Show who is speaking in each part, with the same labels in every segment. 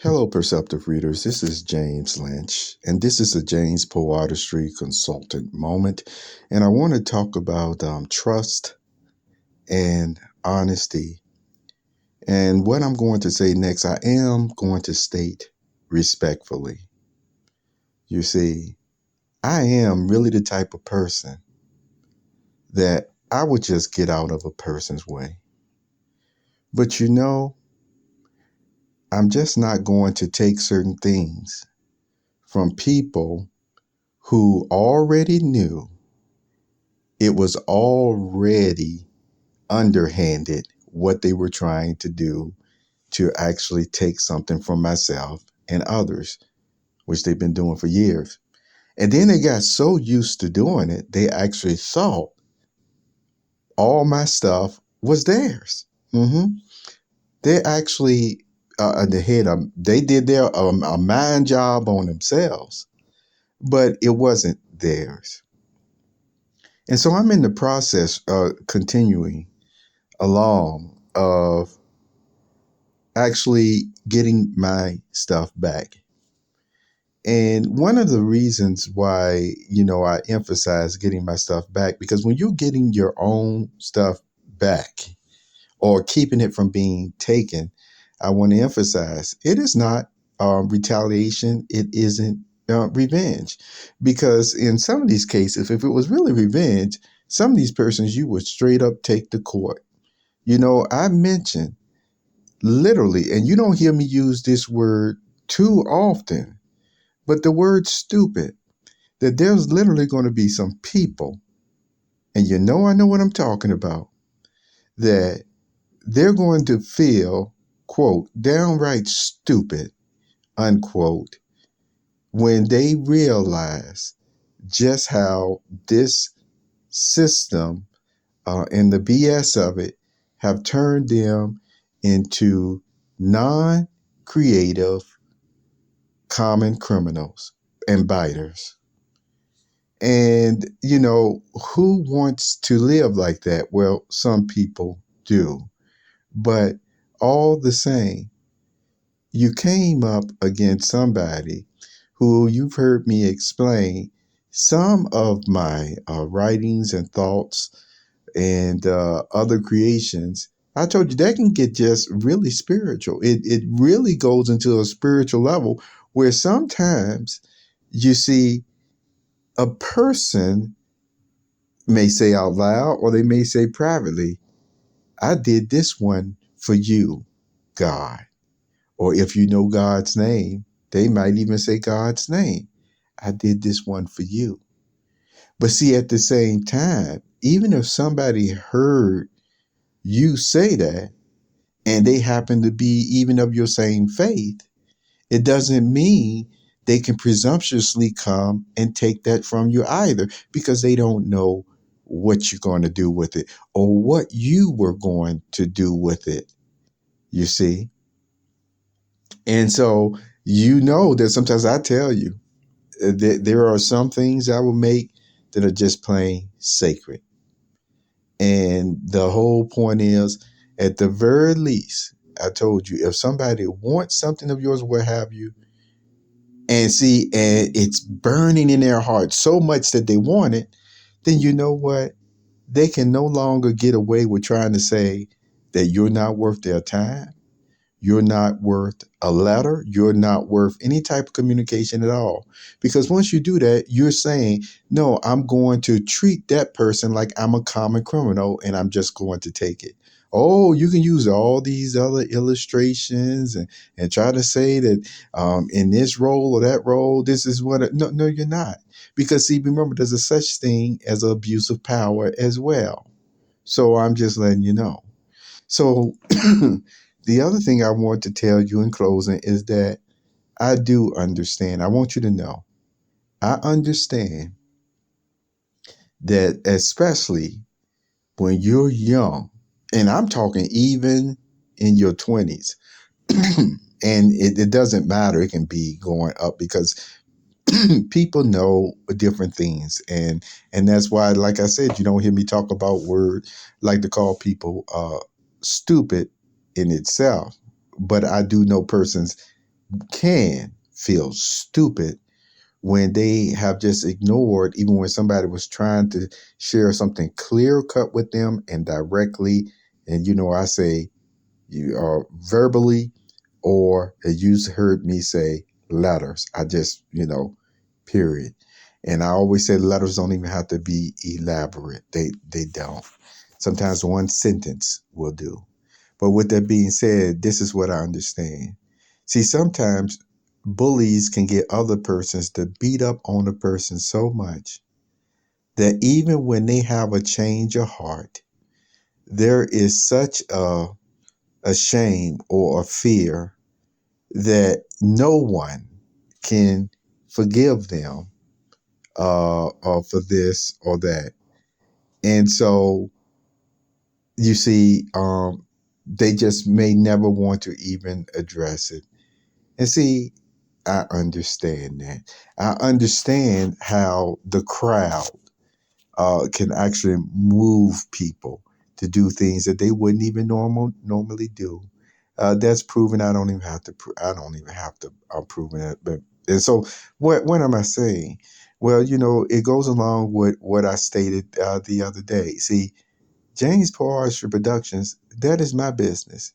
Speaker 1: Hello, perceptive readers. This is James Lynch, and this is the James Poe Artistry Consultant Moment. And I want to talk about trust and honesty. And what I'm going to say next, I am going to state respectfully. You see, I am really the type of person that I would just get out of a person's way. But I'm just not going to take certain things from people who already knew it was already underhanded what they were trying to do to actually take something from myself and others, which they've been doing for years. And then they got so used to doing it, they actually thought all my stuff was theirs. They actually they did their a mind job on themselves, but it wasn't theirs. And so I'm in the process of continuing along of actually getting my stuff back. And one of the reasons why, I emphasize getting my stuff back, because when you're getting your own stuff back or keeping it from being taken, I want to emphasize it is not retaliation. It isn't revenge, because in some of these cases, if it was really revenge, some of these persons you would straight up take to court. I mentioned literally, and you don't hear me use this word too often, but the word stupid, that there's literally going to be some people, and I know what I'm talking about, that they're going to feel, quote, downright stupid, unquote, when they realize just how this system and the BS of it have turned them into non-creative, common criminals and biters. And, who wants to live like that? Well, some people do. But all the same, you came up against somebody who you've heard me explain some of my writings and thoughts and other creations. I told you that can get just really spiritual. It really goes into a spiritual level where sometimes you see a person may say out loud or they may say privately, I did this one for you, God. Or if you know God's name, they might even say God's name. I did this one for you. But see, at the same time, even if somebody heard you say that and they happen to be even of your same faith, it doesn't mean they can presumptuously come and take that from you either, because they don't know what you're going to do with it or what you were going to do with it, you see. And so, that sometimes I tell you that there are some things I will make that are just plain sacred. And the whole point is, at the very least, I told you, if somebody wants something of yours, what have you, and it's burning in their heart so much that they want it, then you know what? They can no longer get away with trying to say that you're not worth their time. You're not worth a letter. You're not worth any type of communication at all. Because once you do that, you're saying, no, I'm going to treat that person like I'm a common criminal and I'm just going to take it. Oh, you can use all these other illustrations and try to say that in this role or that role, this is what. No, you're not. Because see, remember, there's a such thing as abuse of power as well. So I'm just letting you know. So the other thing I want to tell you in closing is that I do understand. I want you to know, I understand that especially when you're young, and I'm talking even in your 20s, and it doesn't matter. It can be going up because people know different things. And that's why, like I said, you don't hear me talk about words like to call people stupid in itself. But I do know persons can feel stupid when they have just ignored, even when somebody was trying to share something clear cut with them and directly. And, I say, you are verbally, or as you heard me say, letters. I just, period. And I always say letters don't even have to be elaborate. They don't. Sometimes one sentence will do. But with that being said, this is what I understand. See, sometimes bullies can get other persons to beat up on a person so much that even when they have a change of heart, there is such a shame or a fear that no one can forgive them for this or that. And so you see, they just may never want to even address it. And see, I understand that. I understand how the crowd can actually move people to do things that they wouldn't even normally do. That's proven. I don't even have to. I don't even have to prove it. But and so, what am I saying? Well, it goes along with what I stated the other day. See, James Paul Productions, that is my business.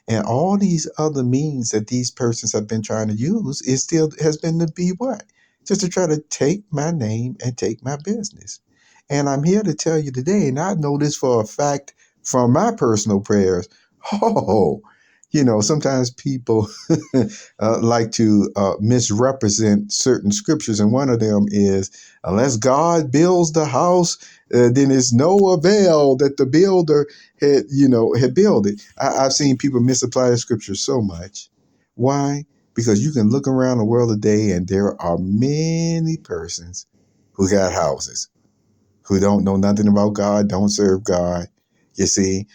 Speaker 1: And all these other means that these persons have been trying to use, it still has been to be what? Just to try to take my name and take my business. And I'm here to tell you today, and I know this for a fact from my personal prayers. Oh, sometimes people like to misrepresent certain scriptures. And one of them is, unless God builds the house, then it's no avail that the builder had built it. I've seen people misapply the scripture so much. Why? Because you can look around the world today and there are many persons who got houses, who don't know nothing about God, don't serve God. You see,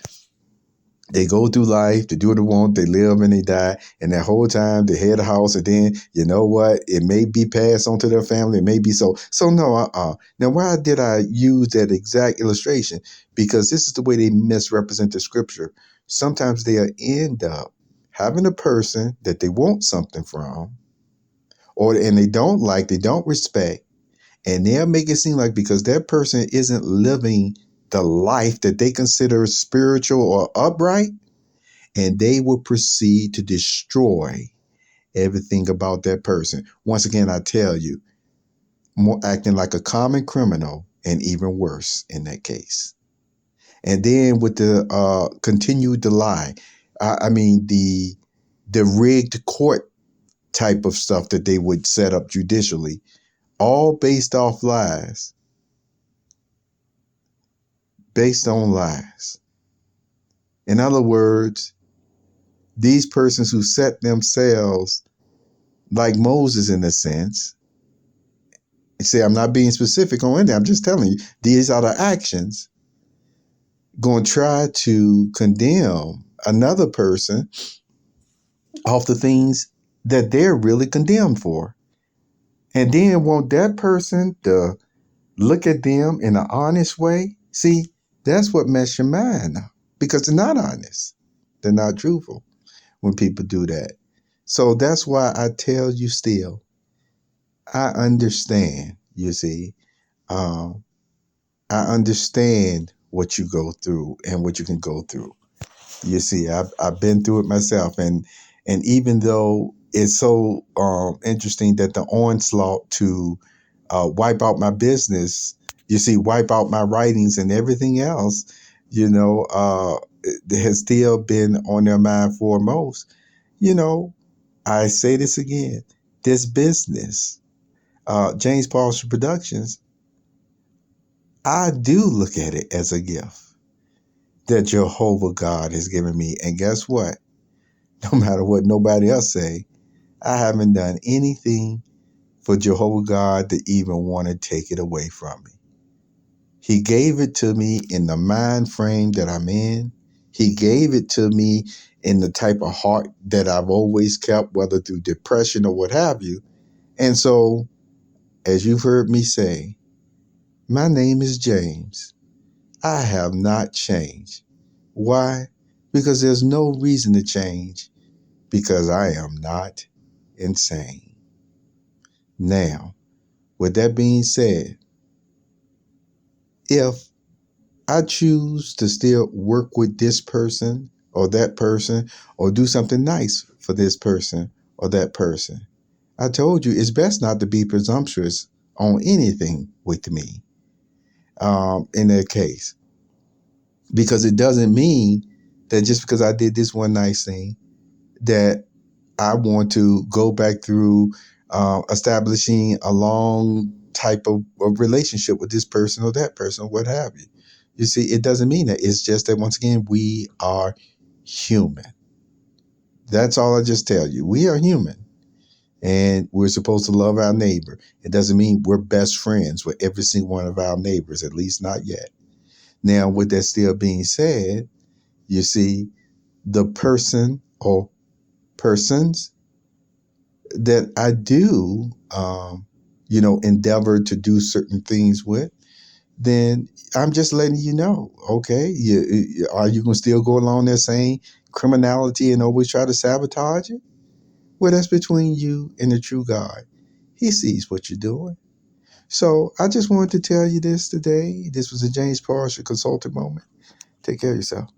Speaker 1: they go through life, they do what they want, they live and they die, and that whole time they had a house, and then you know what? It may be passed on to their family, it may be so. So no, Now why did I use that exact illustration? Because this is the way they misrepresent the scripture. Sometimes they'll end up having a person that they want something from, and they don't like, they don't respect, and they'll make it seem like because that person isn't living the life that they consider spiritual or upright, and they will proceed to destroy everything about that person. Once again, I tell you, more acting like a common criminal, and even worse in that case. And then with the continued to lie, I mean the rigged court type of stuff that they would set up judicially, all based off lies, based on lies. In other words, these persons who set themselves like Moses in a sense, say, I'm not being specific on anything, I'm just telling you, these are the actions going to try to condemn another person off the things that they're really condemned for. And then want that person to look at them in an honest way. See, that's what messes your mind up, because they're not honest. They're not truthful when people do that. So that's why I tell you still, I understand, you see. Um, I understand what you go through and what you can go through. You see, I've been through it myself, and even though it's so interesting that the onslaught to wipe out my business, you see, wipe out my writings and everything else, it has still been on their mind foremost. I say this again: this business, James Paul Productions, I do look at it as a gift that Jehovah God has given me. And guess what? No matter what nobody else say, I haven't done anything for Jehovah God to even want to take it away from me. He gave it to me in the mind frame that I'm in. He gave it to me in the type of heart that I've always kept, whether through depression or what have you. And so, as you've heard me say, my name is James. I have not changed. Why? Because there's no reason to change, because I am not insane. Now, with that being said, if I choose to still work with this person or that person or do something nice for this person or that person, I told you it's best not to be presumptuous on anything with me in that case, because it doesn't mean that just because I did this one nice thing that I want to go back through establishing a long type of relationship with this person or that person or what have you. You see, it doesn't mean that. It's just that, once again, we are human. That's all I just tell you. We are human, and we're supposed to love our neighbor. It doesn't mean we're best friends with every single one of our neighbors, at least not yet. Now, with that still being said, you see, the person or persons that I do, endeavor to do certain things with, then I'm just letting you know, okay, are you going to still go along that same criminality and always try to sabotage it? Well, that's between you and the true God. He sees what you're doing. So I just wanted to tell you this today. This was a James Partial Consulting Moment. Take care of yourself.